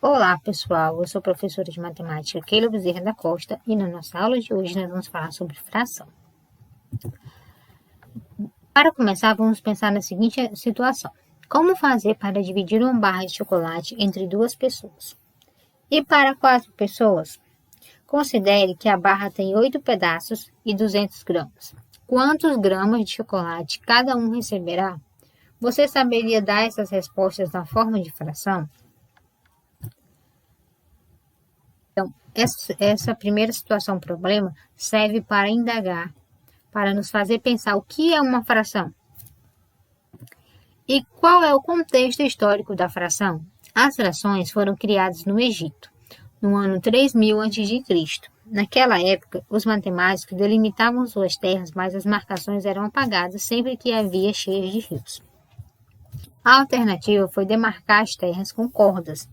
Olá, pessoal. Eu sou a professora de matemática Keila Bezerra da Costa e na nossa aula de hoje nós vamos falar sobre fração. Para começar, vamos pensar na seguinte situação. Como fazer para dividir uma barra de chocolate entre duas pessoas? E para 4 pessoas? Considere que a barra tem 8 pedaços e 200 gramas. Quantos gramas de chocolate cada um receberá? Você saberia dar essas respostas na forma de fração? Então, essa primeira situação problema serve para indagar, para nos fazer pensar o que é uma fração. E qual é o contexto histórico da fração? As frações foram criadas no Egito, no ano 3000 a.C. Naquela época, os matemáticos delimitavam suas terras, mas as marcações eram apagadas sempre que havia cheias de rios. A alternativa foi demarcar as terras com cordas.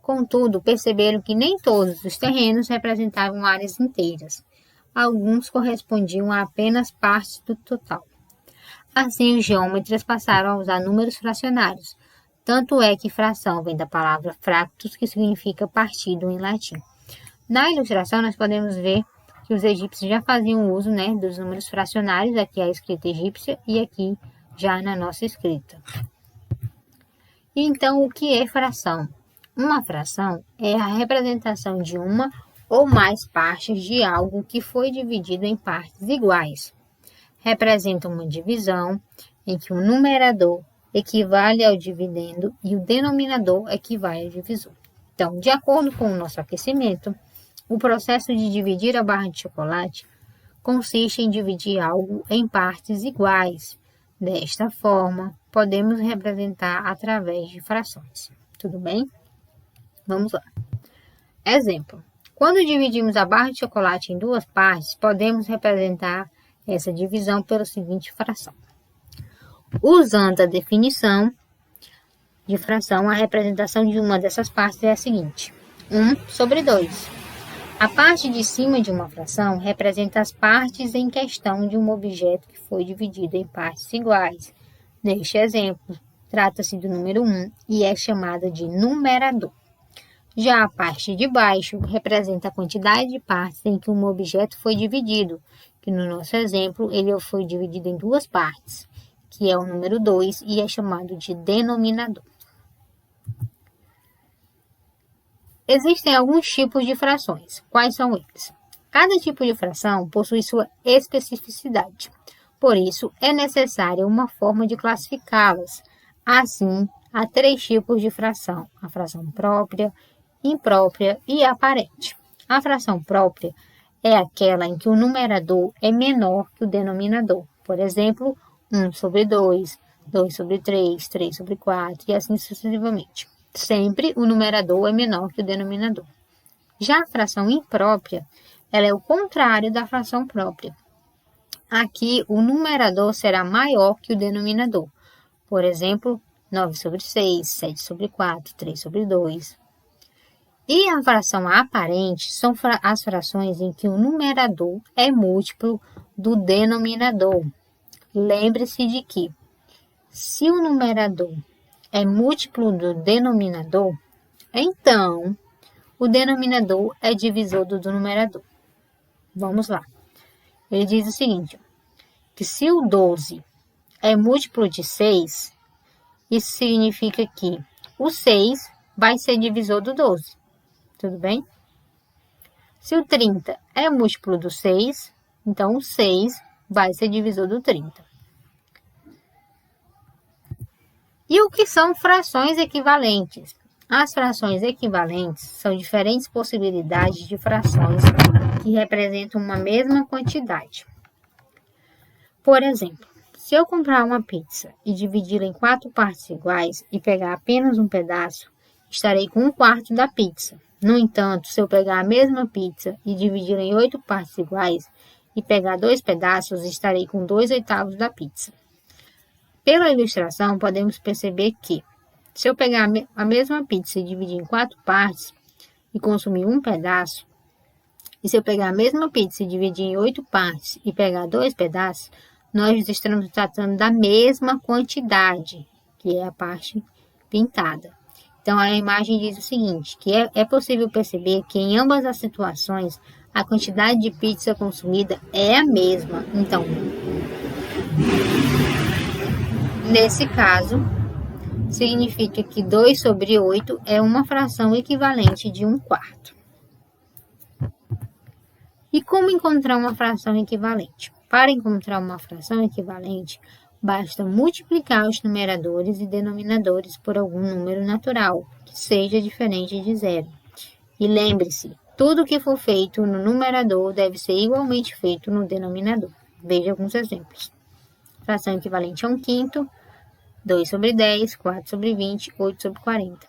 Contudo, perceberam que nem todos os terrenos representavam áreas inteiras. Alguns correspondiam a apenas partes do total. Assim, os geômetras passaram a usar números fracionários. Tanto é que fração vem da palavra fractus, que significa partido em latim. Na ilustração, nós podemos ver que os egípcios já faziam uso dos números fracionários, aqui a escrita egípcia e aqui já na nossa escrita. Então, o que é fração? Uma fração é a representação de uma ou mais partes de algo que foi dividido em partes iguais. Representa uma divisão em que o numerador equivale ao dividendo e o denominador equivale ao divisor. Então, de acordo com o nosso aquecimento, o processo de dividir a barra de chocolate consiste em dividir algo em partes iguais. Desta forma, podemos representar através de frações. Tudo bem? Vamos lá. Exemplo. Quando dividimos a barra de chocolate em 2 partes, podemos representar essa divisão pela seguinte fração. Usando a definição de fração, a representação de uma dessas partes é a seguinte. 1/2. A parte de cima de uma fração representa as partes em questão de um objeto que foi dividido em partes iguais. Neste exemplo, trata-se do número 1 e é chamada de numerador. Já a parte de baixo representa a quantidade de partes em que um objeto foi dividido, que no nosso exemplo ele foi dividido em 2 partes, que é o número 2 e é chamado de denominador. Existem alguns tipos de frações. Quais são eles? Cada tipo de fração possui sua especificidade. Por isso, é necessária uma forma de classificá-las. Assim, há 3 tipos de fração: a fração própria, imprópria e aparente. A fração própria é aquela em que o numerador é menor que o denominador. Por exemplo, 1/2, 2/3, 3/4 e assim sucessivamente. Sempre o numerador é menor que o denominador. Já a fração imprópria, ela é o contrário da fração própria. Aqui, o numerador será maior que o denominador. Por exemplo, 9/6, 7/4, 3/2. E a fração aparente são as frações em que o numerador é múltiplo do denominador. Lembre-se de que, se o numerador é múltiplo do denominador, então o denominador é divisor do numerador. Vamos lá. Ele diz o seguinte, que se o 12 é múltiplo de 6, isso significa que o 6 vai ser divisor do 12. Tudo bem? Se o 30 é múltiplo do 6, então o 6 vai ser divisor do 30. E o que são frações equivalentes? As frações equivalentes são diferentes possibilidades de frações que representam uma mesma quantidade. Por exemplo, se eu comprar uma pizza e dividi-la em 4 partes iguais e pegar apenas um pedaço, estarei com 1/4 da pizza. No entanto, se eu pegar a mesma pizza e dividir em 8 partes iguais e pegar 2 pedaços, estarei com 2/8 da pizza. Pela ilustração, podemos perceber que, se eu pegar a mesma pizza e dividir em 4 partes e consumir um pedaço, e se eu pegar a mesma pizza e dividir em 8 partes e pegar 2 pedaços, nós estamos tratando da mesma quantidade, que é a parte pintada. Então, a imagem diz o seguinte, que é possível perceber que em ambas as situações, a quantidade de pizza consumida é a mesma. Então, nesse caso, significa que 2 sobre 8 é uma fração equivalente de 1/4. E como encontrar uma fração equivalente? Para encontrar uma fração equivalente, basta multiplicar os numeradores e denominadores por algum número natural, que seja diferente de zero. E lembre-se, tudo que for feito no numerador deve ser igualmente feito no denominador. Veja alguns exemplos. Fração equivalente a 1/5, 2 sobre 10, 4 sobre 20, 8 sobre 40.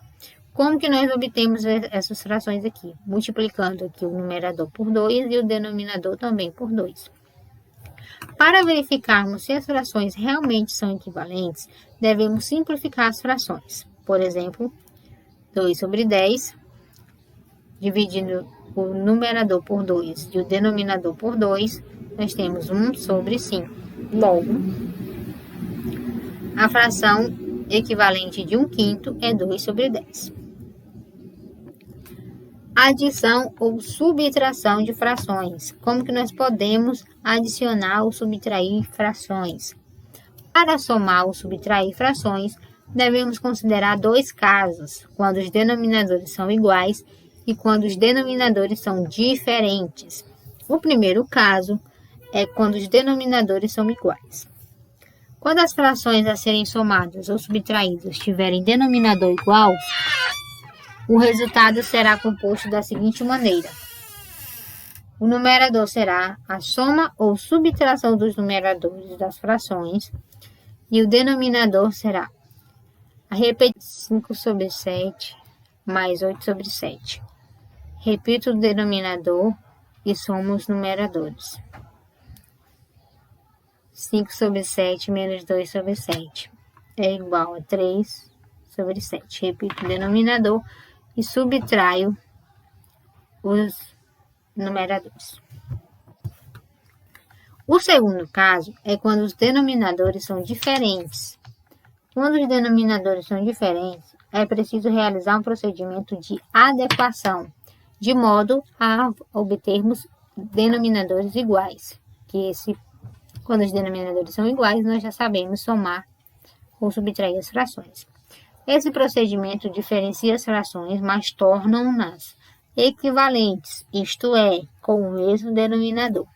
Como que nós obtemos essas frações aqui? Multiplicando aqui o numerador por 2 e o denominador também por 2. Para verificarmos se as frações realmente são equivalentes, devemos simplificar as frações. Por exemplo, 2 sobre 10, dividindo o numerador por 2 e o denominador por 2, nós temos 1 sobre 5. Logo, a fração equivalente de 1/5 é 2 sobre 10. Adição ou subtração de frações. Como que nós podemos adicionar ou subtrair frações? Para somar ou subtrair frações, devemos considerar 2 casos, quando os denominadores são iguais e quando os denominadores são diferentes. O primeiro caso é quando os denominadores são iguais. Quando as frações a serem somadas ou subtraídas tiverem denominador igual, o resultado será composto da seguinte maneira. O numerador será a soma ou subtração dos numeradores das frações e o denominador será a repetição 5 sobre 7 mais 8 sobre 7. Repito o denominador e somo os numeradores. 5 sobre 7 menos 2 sobre 7 é igual a 3 sobre 7. Repito o denominador e subtraio os numeradores. O segundo caso é quando os denominadores são diferentes. Quando os denominadores são diferentes, é preciso realizar um procedimento de adequação, de modo a obtermos denominadores iguais. Quando os denominadores são iguais, nós já sabemos somar ou subtrair as frações. Esse procedimento diferencia as frações, mas tornam-nas equivalentes, isto é, com o mesmo denominador.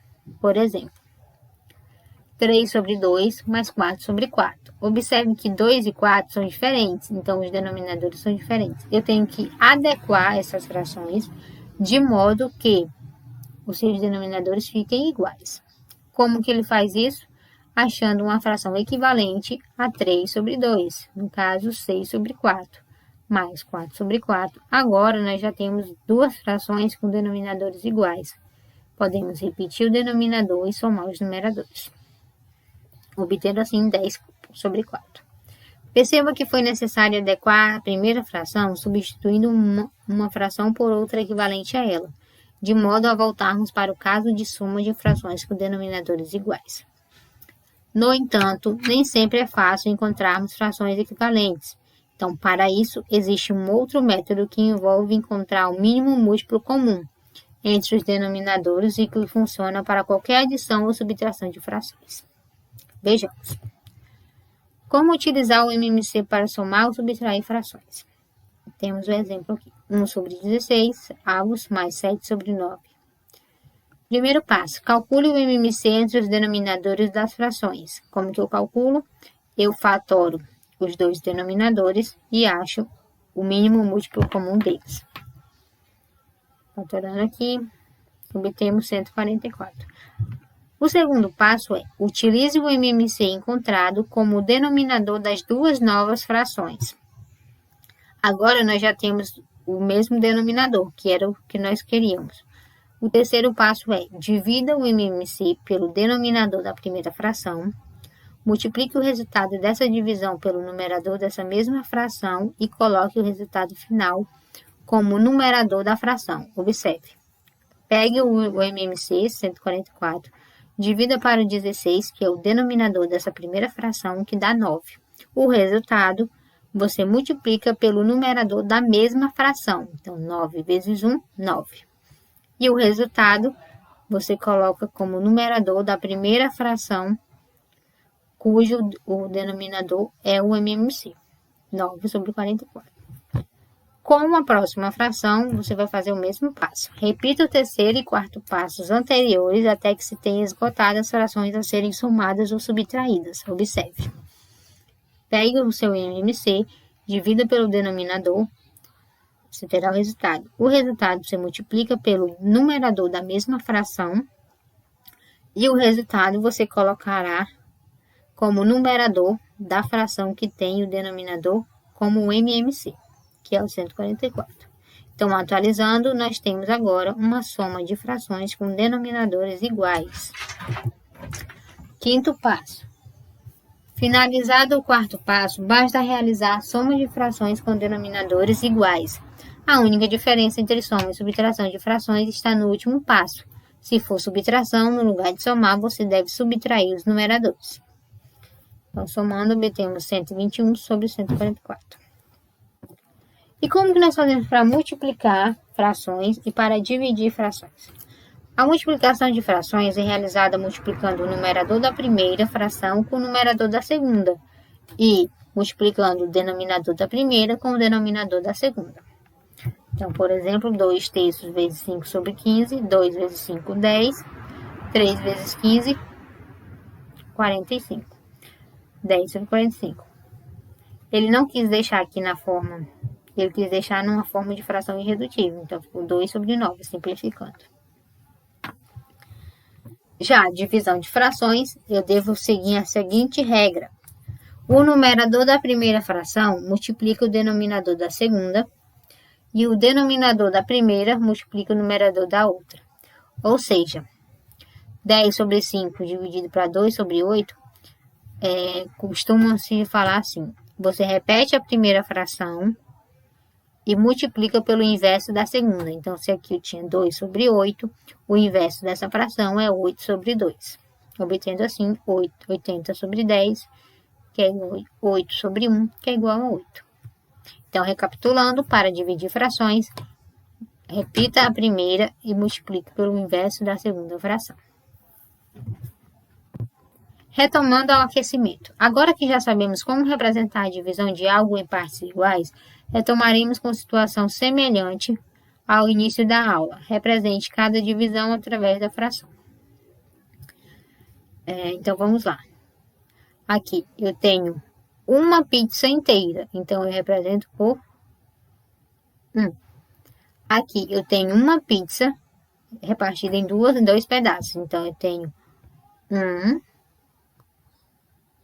Por exemplo, 3 sobre 2 mais 4 sobre 4. Observe que 2 e 4 são diferentes, então os denominadores são diferentes. Eu tenho que adequar essas frações de modo que os seus denominadores fiquem iguais. Como que ele faz isso? Achando uma fração equivalente a 3 sobre 2, no caso 6 sobre 4, mais 4 sobre 4. Agora, nós já temos duas frações com denominadores iguais. Podemos repetir o denominador e somar os numeradores, obtendo assim 10 sobre 4. Perceba que foi necessário adequar a primeira fração, substituindo uma fração por outra equivalente a ela, de modo a voltarmos para o caso de soma de frações com denominadores iguais. No entanto, nem sempre é fácil encontrarmos frações equivalentes. Então, para isso, existe um outro método que envolve encontrar o mínimo múltiplo comum entre os denominadores e que funciona para qualquer adição ou subtração de frações. Vejamos. Como utilizar o MMC para somar ou subtrair frações? Temos o exemplo aqui. 1 sobre 16 avos mais 7 sobre 9. Primeiro passo, calcule o MMC entre os denominadores das frações. Como que eu calculo? Eu fatoro os dois denominadores e acho o mínimo múltiplo comum deles. Fatorando aqui, obtemos 144. O segundo passo é, utilize o MMC encontrado como o denominador das duas novas frações. Agora nós já temos o mesmo denominador, que era o que nós queríamos. O terceiro passo é, divida o MMC pelo denominador da primeira fração, multiplique o resultado dessa divisão pelo numerador dessa mesma fração e coloque o resultado final como numerador da fração. Observe. Pegue o MMC, 144, divida para o 16, que é o denominador dessa primeira fração, que dá 9. O resultado, você multiplica pelo numerador da mesma fração. Então, 9 vezes 1, 9. E o resultado, você coloca como numerador da primeira fração, cujo o denominador é o MMC, 9 sobre 44. Com a próxima fração, você vai fazer o mesmo passo. Repita o terceiro e quarto passos anteriores até que se tenha esgotado as frações a serem somadas ou subtraídas. Observe. Pegue o seu MMC, divida pelo denominador, você terá o resultado. O resultado você multiplica pelo numerador da mesma fração e o resultado você colocará como numerador da fração que tem o denominador como o MMC, que é o 144. Então, atualizando, nós temos agora uma soma de frações com denominadores iguais. Quinto passo. Finalizado o quarto passo, basta realizar a soma de frações com denominadores iguais. A única diferença entre soma e subtração de frações está no último passo. Se for subtração, no lugar de somar, você deve subtrair os numeradores. Então, somando, obtemos 121 sobre 144. E como que nós fazemos para multiplicar frações e para dividir frações? A multiplicação de frações é realizada multiplicando o numerador da primeira fração com o numerador da segunda e multiplicando o denominador da primeira com o denominador da segunda. Então, por exemplo, 2 terços vezes 5 sobre 15, 2 vezes 5, 10, 3 vezes 15, 45. 10 sobre 45. Ele não quis deixar aqui na forma, ele quis deixar numa forma de fração irredutível, então ficou 2 sobre 9, simplificando. Já a divisão de frações, eu devo seguir a seguinte regra. O numerador da primeira fração multiplica o denominador da segunda e o denominador da primeira multiplica o numerador da outra. Ou seja, 10 sobre 5 dividido para 2 sobre 8, costuma-se falar assim. Você repete a primeira fração e multiplica pelo inverso da segunda. Então, se aqui eu tinha 2 sobre 8, o inverso dessa fração é 8 sobre 2. Obtendo assim 80 sobre 10, que é igual a 8 sobre 1, que é igual a 8. Então, recapitulando, para dividir frações, repita a primeira e multiplique pelo inverso da segunda fração. Retomando ao aquecimento. Agora que já sabemos como representar a divisão de algo em partes iguais, retomaremos com situação semelhante ao início da aula. Represente cada divisão através da fração. Então, vamos lá. Aqui, eu tenho uma pizza inteira, então eu represento por 1. Aqui, eu tenho uma pizza repartida em dois pedaços, então eu tenho 1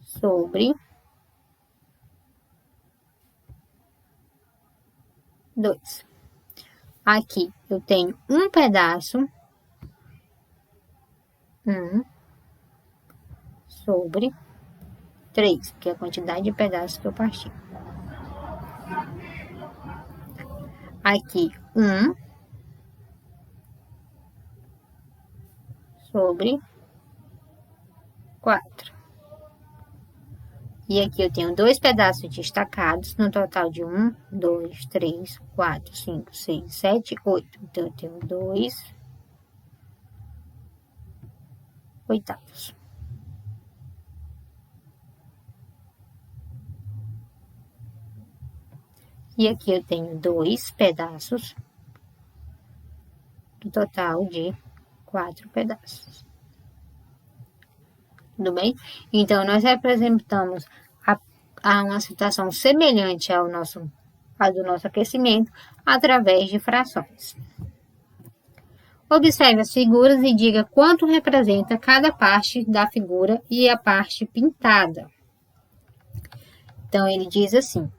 sobre 2. Aqui eu tenho um pedaço, 1 sobre 3, que é a quantidade de pedaços que eu parti. Aqui 1 sobre 4. E aqui eu tenho dois pedaços destacados, no total de 1, 2, 3, 4, 5, 6, 7, 8. Então, eu tenho 2 oitavos. E aqui eu tenho 2 pedaços, no total de 4 pedaços. Tudo bem? Então, nós representamos a uma situação semelhante ao do nosso aquecimento através de frações. Observe as figuras e diga quanto representa cada parte da figura e a parte pintada. Então, ele diz assim: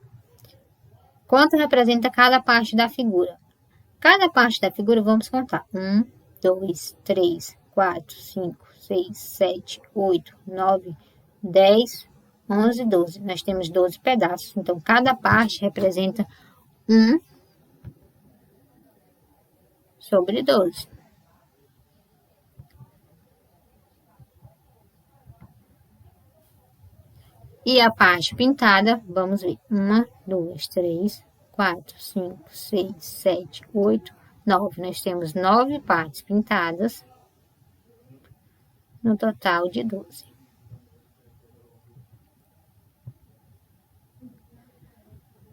quanto representa cada parte da figura? Cada parte da figura, vamos contar. 1, 2, 3, 4, 5, 6, 7, 8, 9, 10, 11, 12. Nós temos 12 pedaços. Então, cada parte representa 1 sobre 12. E a parte pintada, vamos ver. 1, 2, 3, 4, 5, 6, 7, 8, 9. Nós temos 9 partes pintadas, no total de 12.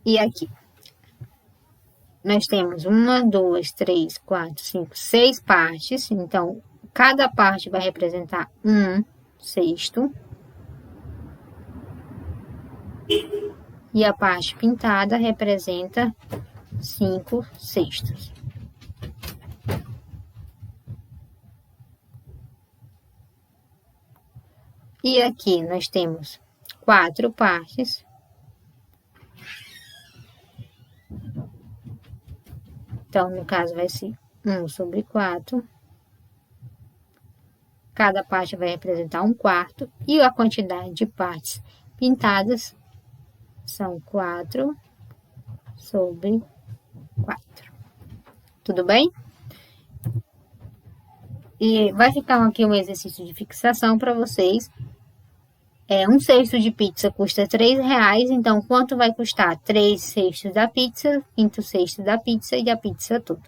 E aqui, nós temos 1, 2, 3, 4, 5, 6 partes. Então, cada parte vai representar 1/6. E a parte pintada representa 5/6. E aqui nós temos 4 partes. Então, no caso, vai ser 1/4. Cada parte vai representar 1/4. E a quantidade de partes pintadas são 4/4. Tudo bem? E vai ficar aqui um exercício de fixação para vocês. 1/6 de pizza custa R$3, então quanto vai custar 3/6 da pizza, 5/6 da pizza e a pizza toda.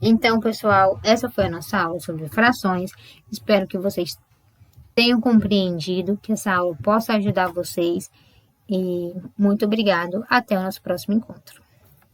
Então, pessoal, essa foi a nossa aula sobre frações. Espero que vocês tenham compreendido, que essa aula possa ajudar vocês. E muito obrigado. Até o nosso próximo encontro.